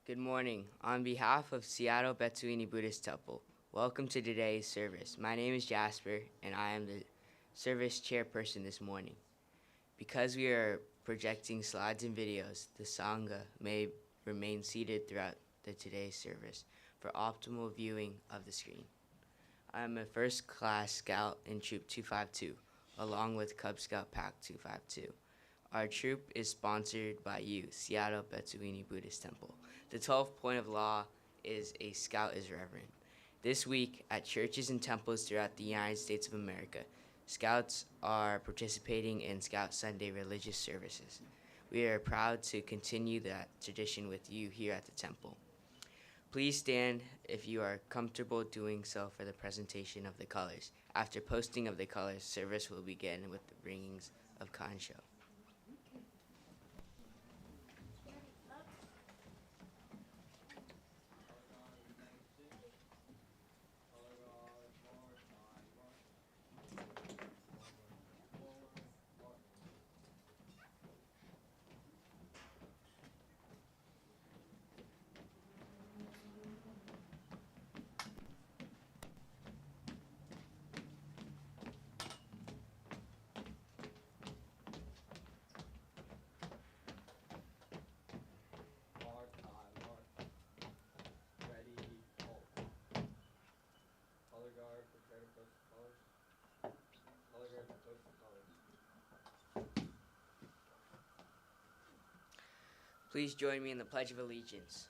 Good morning. On behalf of Seattle Betsuin Buddhist Temple, welcome to today's service. My name is Jasper, and I am the service chairperson this morning. Because we are projecting slides and videos, the Sangha may remain seated throughout today's service for optimal viewing of the screen. I am a first class scout in Troop 252, along with Cub Scout Pack 252. Our troop is sponsored by you, Seattle Betsuini Buddhist Temple. The 12th point of law is a scout is reverent. This week, at churches and temples throughout the United States of America, scouts are participating in Scout Sunday religious services. We are proud to continue that tradition with you here at the temple. Please stand if you are comfortable doing so for the presentation of the colors. After posting of the colors, service will begin with the bringings of Kansho. Please join me in the Pledge of Allegiance.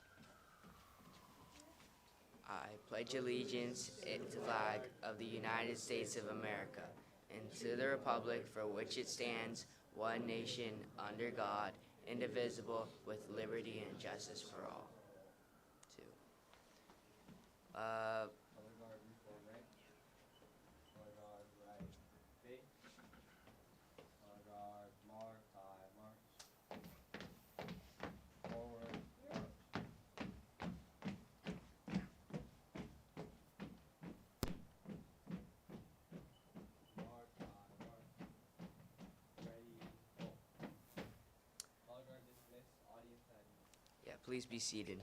I pledge allegiance to the flag of the United States of America and to the republic for which it stands, one nation, under God, indivisible, with liberty and justice for all. Two. Yeah, please be seated.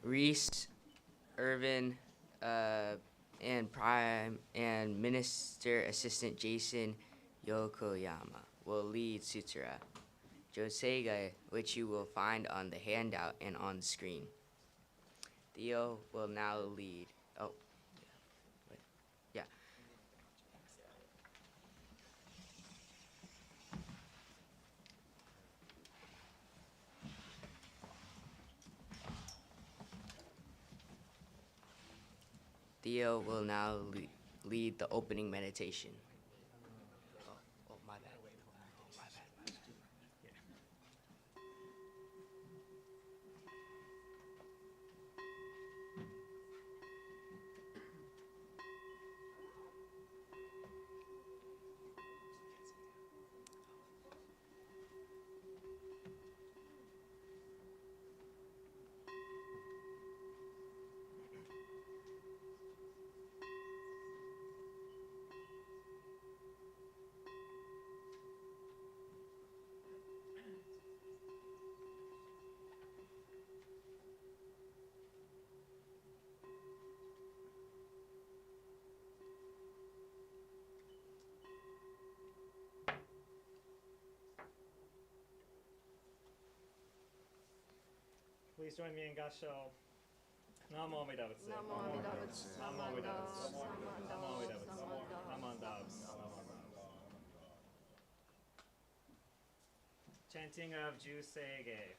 Reese, Irvin, and Minister Assistant Jason Yokoyama will lead Sutra Joseiga, which you will find on the handout and on the screen. Theo will now lead. Oh, wait, yeah. Theo will now lead the opening meditation. Oh, my bad. Oh, my bad. Please join me in Gasho. Namo Amida Butsu. Namo Amida Butsu. Namo Amida Butsu. Namo Amida Butsu. Samanda. Namo Amida Butsu. Chanting of Juseige.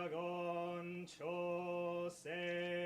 Gagon Chose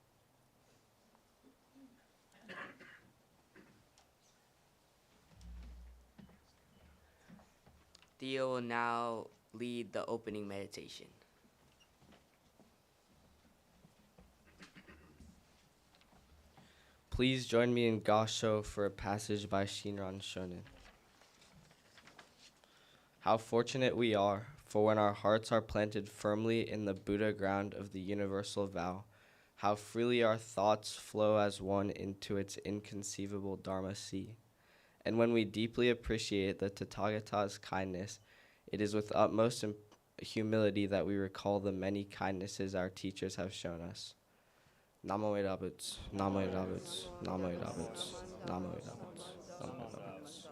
Theo will now lead the opening meditation. Please join me in Gasho for a passage by Shinran Shonen. How fortunate we are, for when our hearts are planted firmly in the Buddha ground of the universal vow, how freely our thoughts flow as one into its inconceivable Dharma sea. And when we deeply appreciate the Tathagata's kindness, it is with utmost humility that we recall the many kindnesses our teachers have shown us. Namo Edabuts, Namo Edabuts, Namo Edabuts, Namo Edabuts, Namo Edabuts.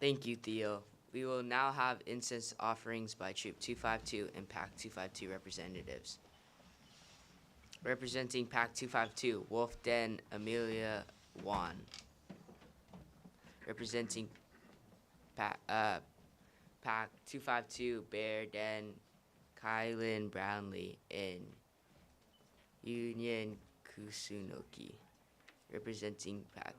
Thank you, Theo. We will now have incense offerings by Troop 252 and Pack 252 representatives. Representing Pack 252, Wolf Den Amelia Wan. Representing Pack 252, Bear Den Kylan Brownlee and Union Kusunoki. Representing Pack.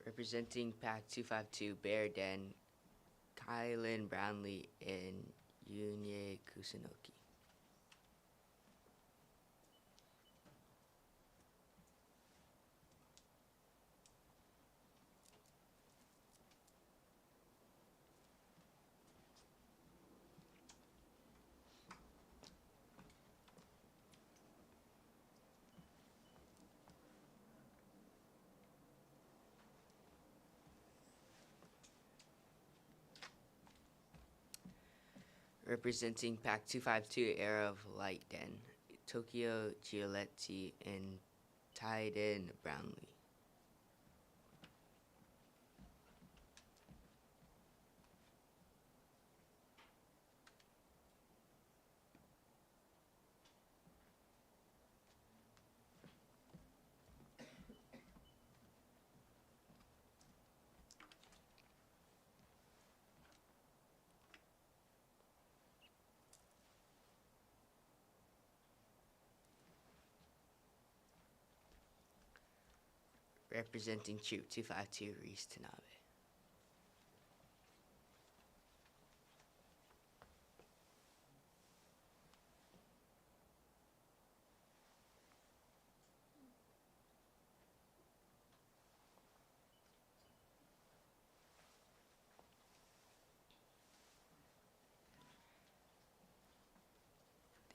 Representing Pack 252, Bear Den, Kylan Brownlee, and Yunie Kusunoki. Representing Pack 252, Era of Light Den, Tokyo Gioletti, and Tyden Brownlee. Representing Troop 252, Reese Tanabe.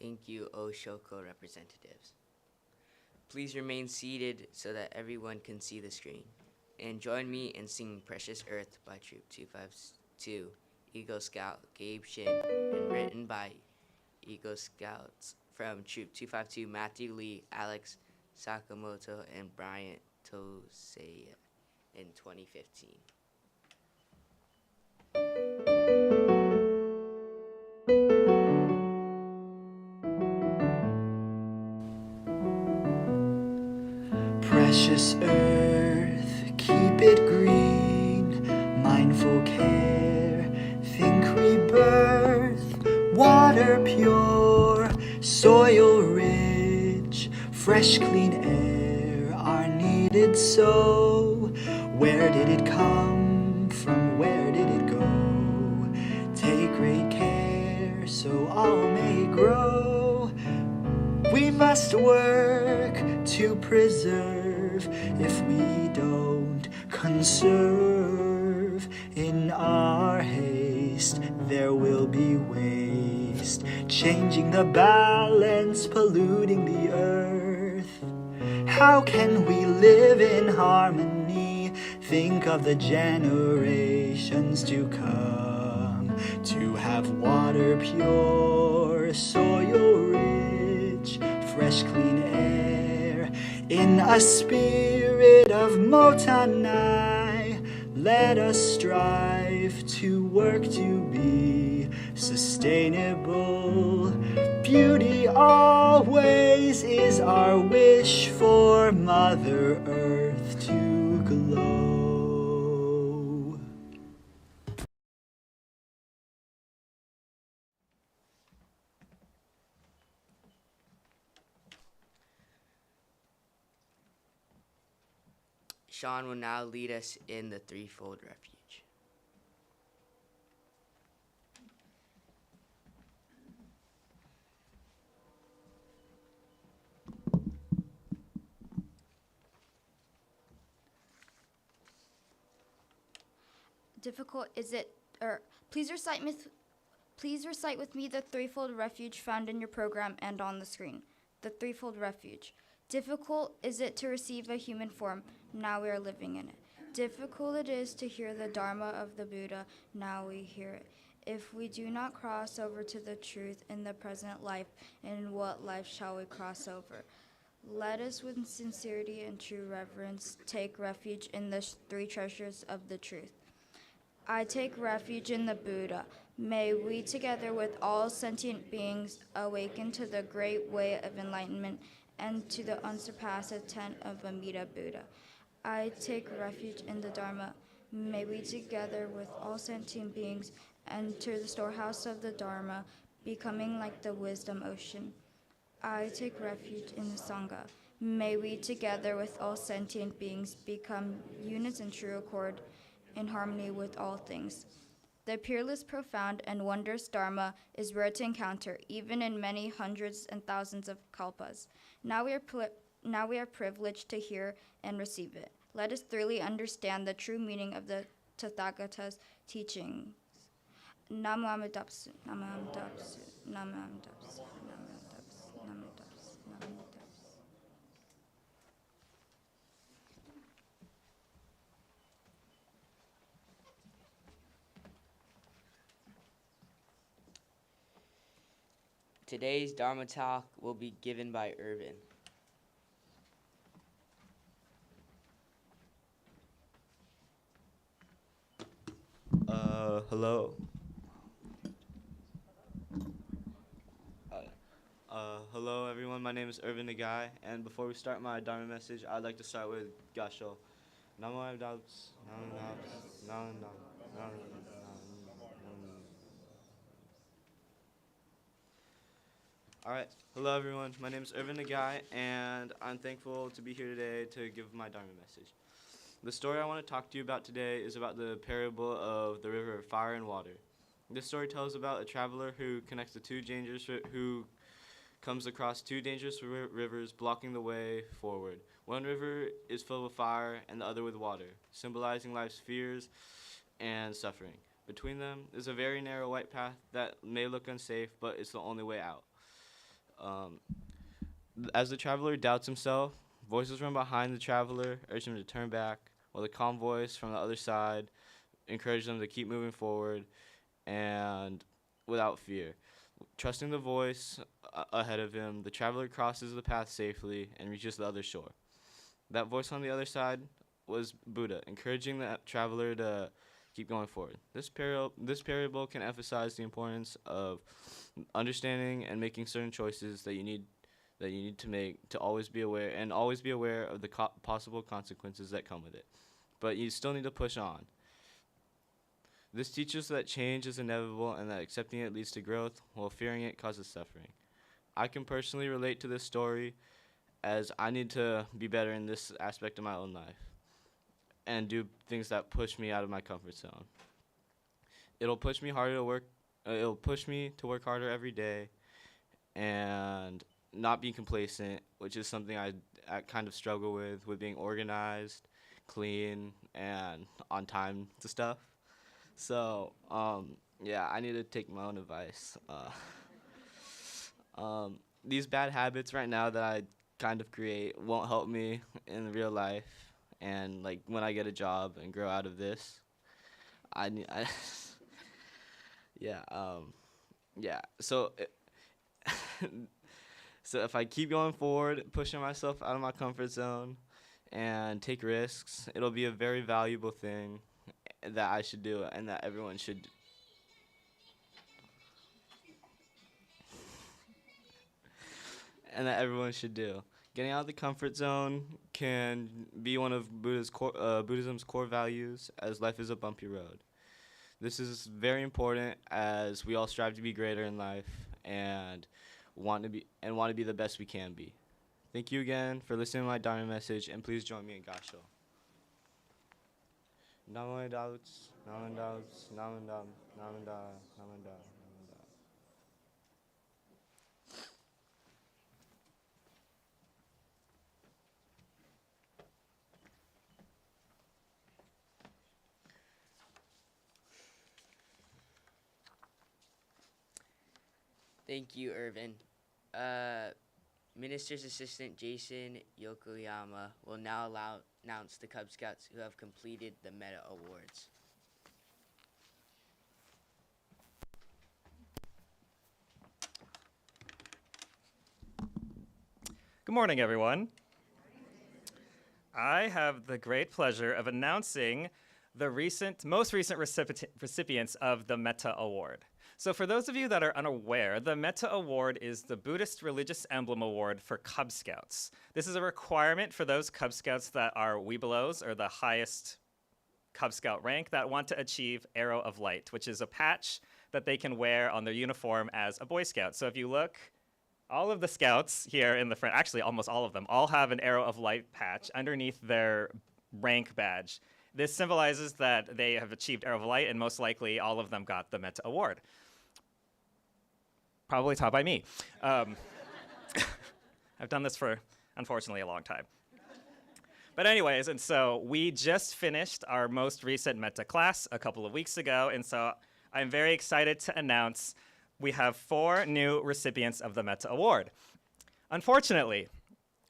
Thank you, Oshoko representatives. Please remain seated so that everyone can see the screen. And join me in singing Precious Earth by Troop 252, Eagle Scout Gabe Shin, and written by Eagle Scouts from Troop 252, Matthew Lee, Alex Sakamoto, and Bryant Tosei in 2015. Precious earth, keep it green, mindful care, think rebirth, water pure, soil rich, fresh clean air are needed so. Where did it come from, where did it go? Take great care so all may grow. We must work to preserve. If we don't conserve, in our haste there will be waste, changing the balance, polluting the earth. How can we live in harmony? Think of the generations to come, to have water pure, soil rich, fresh clean air In a spirit of Motanai, let us strive to work to be sustainable. Beauty always is our wish for Mother Earth to glow. Sean will now lead us in the threefold refuge. Difficult is it, or please recite with me the threefold refuge found in your program and on the screen. The threefold refuge. Difficult is it to receive a human form, now we are living in it. Difficult it is to hear the Dharma of the Buddha, now we hear it. If we do not cross over to the truth in the present life, in what life shall we cross over? Let us with sincerity and true reverence take refuge in the three treasures of the truth. I take refuge in the Buddha. May we together with all sentient beings awaken to the great way of enlightenment and to the unsurpassed tent of Amida Buddha. I take refuge in the Dharma. May we together with all sentient beings enter the storehouse of the Dharma, becoming like the wisdom ocean. I take refuge in the Sangha. May we together with all sentient beings become units in true accord, in harmony with all things. The peerless, profound, and wondrous Dharma is rare to encounter, even in many hundreds and thousands of kalpas. Now we are privileged to hear and receive it. Let us thoroughly understand the true meaning of the Tathagata's teachings. Namo Amidapsu, Namo Amidapsu, Namo Amidapsu, Namo Amidapsu, Namo Amidapsu, Namo Amidapsu. Today's Dharma talk will be given by Irvin. Hello. Hello, everyone. My name is Irvin Nagai, and before we start my Dharma message, I'd like to start with Gasho. Namo Amidapsu, Namo Amidapsu, Namo Amidapsu. All right. Hello, everyone. My name is Irvin Nagai, and I'm thankful to be here today to give my Dharma message. The story I want to talk to you about today is about the parable of the river of fire and water. This story tells about a traveler who connects the who comes across two dangerous rivers blocking the way forward. One river is filled with fire and the other with water, symbolizing life's fears and suffering. Between them is a very narrow white path that may look unsafe, but it's the only way out. As the traveler doubts himself, voices from behind the traveler urge him to turn back, while the calm voice from the other side encourages them to keep moving forward and without fear. Trusting the voice ahead of him, the traveler crosses the path safely and reaches the other shore. That voice on the other side was Buddha, encouraging the traveler to keep going forward. This parable can emphasize the importance of understanding and making certain choices that you need to make to always be aware of the possible consequences that come with it. But you still need to push on. This teaches that change is inevitable and that accepting it leads to growth, while fearing it causes suffering. I can personally relate to this story as I need to be better in this aspect of my own life and do things that push me out of my comfort zone. It'll push me to work harder every day and not being complacent, which is something I kind of struggle with being organized, clean, and on time to stuff. So, I need to take my own advice. These bad habits right now that I kind of create won't help me in real life, and like when I get a job and grow out of this, yeah. So So if I keep going forward, pushing myself out of my comfort zone and take risks, it'll be a very valuable thing that I should do and that everyone should do. And that everyone should do. Getting out of the comfort zone can be one of Buddhism's core values, as life is a bumpy road. This is very important as we all strive to be greater in life and want to be the best we can be. Thank you again for listening to my Dharma message, and please join me in Gasho. Namo doubts, Namo doubts, Namo dam, Namo da, Namo da, Namo da. Thank you, Irvin. Minister's Assistant Jason Yokoyama will now announce the Cub Scouts who have completed the Meta Awards. Good morning, everyone. I have the great pleasure of announcing the most recent recipients of the Metta Award. So for those of you that are unaware, the Metta Award is the Buddhist Religious Emblem Award for Cub Scouts. This is a requirement for those Cub Scouts that are Webelos, or the highest Cub Scout rank, that want to achieve Arrow of Light, which is a patch that they can wear on their uniform as a Boy Scout. So if you look, all of the Scouts here in the front, actually almost all of them, all have an Arrow of Light patch underneath their rank badge. This symbolizes that they have achieved Arrow of Light, and most likely all of them got the Metta Award. Probably taught by me. I've done this for, unfortunately, a long time. But anyways, and so we just finished our most recent Metta class a couple of weeks ago, and so I'm very excited to announce we have 4 new recipients of the Metta Award. Unfortunately,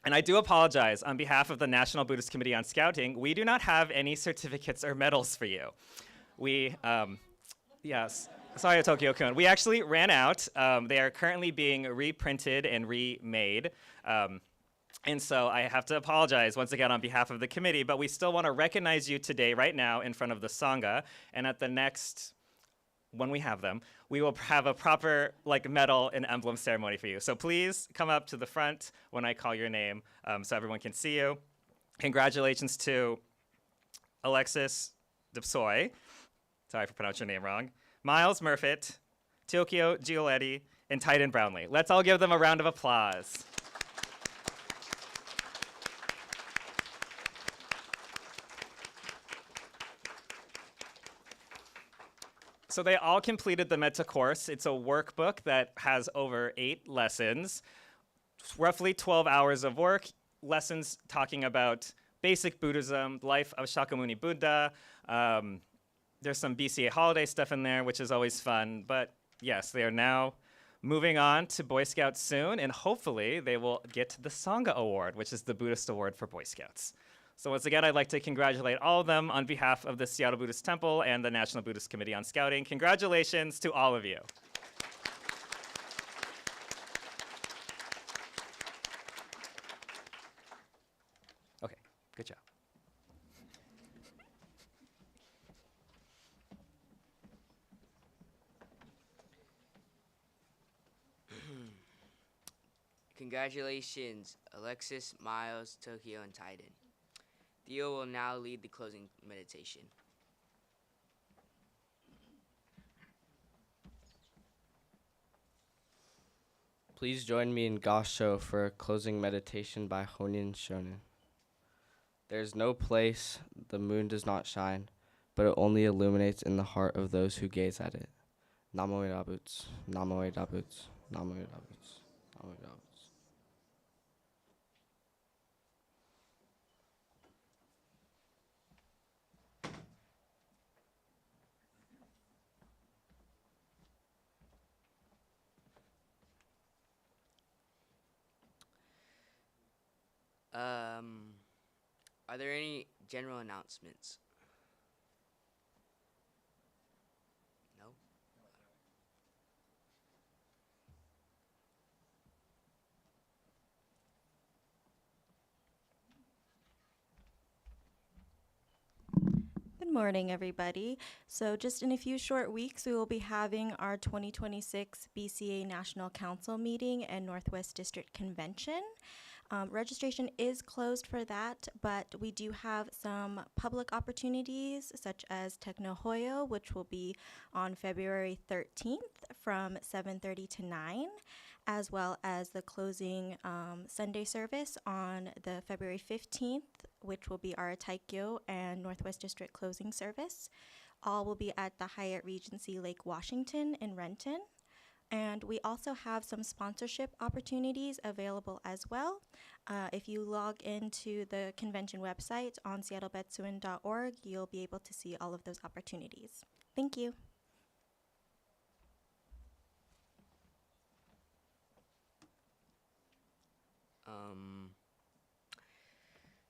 and I do apologize on behalf of the National Buddhist Committee on Scouting, we do not have any certificates or medals for you. Yes. Sorry, Tokyo-kun. We actually ran out. They are currently being reprinted and remade. And so I have to apologize once again on behalf of the committee, but we still want to recognize you today, right now, in front of the Sangha. And at the next, when we have them, we will have a proper medal and emblem ceremony for you. So please come up to the front when I call your name so everyone can see you. Congratulations to Alexis Depsoy. Sorry for pronouncing your name wrong. Miles Murfitt, Tokyo Gioletti, and Titan Brownlee. Let's all give them a round of applause. So they all completed the Metta course. It's a workbook that has over 8 lessons, roughly 12 hours of work, lessons talking about basic Buddhism, life of Shakyamuni Buddha. There's some BCA holiday stuff in there, which is always fun. But yes, they are now moving on to Boy Scouts soon, and hopefully they will get the Sangha Award, which is the Buddhist award for Boy Scouts. So once again, I'd like to congratulate all of them on behalf of the Seattle Buddhist Temple and the National Buddhist Committee on Scouting. Congratulations to all of you. Okay, good job. Congratulations, Alexis, Miles, Tokyo, and Titan. Theo will now lead the closing meditation. Please join me in Gasho for a closing meditation by Honin Shonin. There is no place the moon does not shine, but it only illuminates in the heart of those who gaze at it. Namo Dabuts, Namo Dabuts, Namo Dabuts, Namo Dabuts. Are there any general announcements? No? morning, everybody. So, just in a few short weeks, we will be having our 2026 BCA National Council meeting and Northwest District Convention. Registration is closed for that, but we do have some public opportunities such as Technohoyo, which will be on February 13th from 7:30 to 9, as well as the closing Sunday service on the February 15th, which will be our Taikyo and Northwest District closing service. All will be at the Hyatt Regency Lake Washington in Renton. And we also have some sponsorship opportunities available as well. If you log into the convention website on seattlebetsuin.org, you'll be able to see all of those opportunities. Thank you.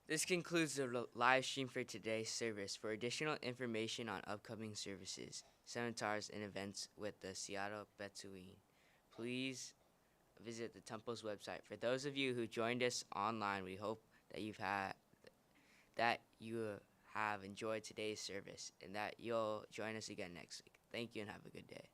This concludes the live stream for today's service. For additional information on upcoming services, seminars, and events with the Seattle Betsuin, please visit the Temple's website. For those of you who joined us online, we hope that you have enjoyed today's service and that you'll join us again next week. Thank you and have a good day.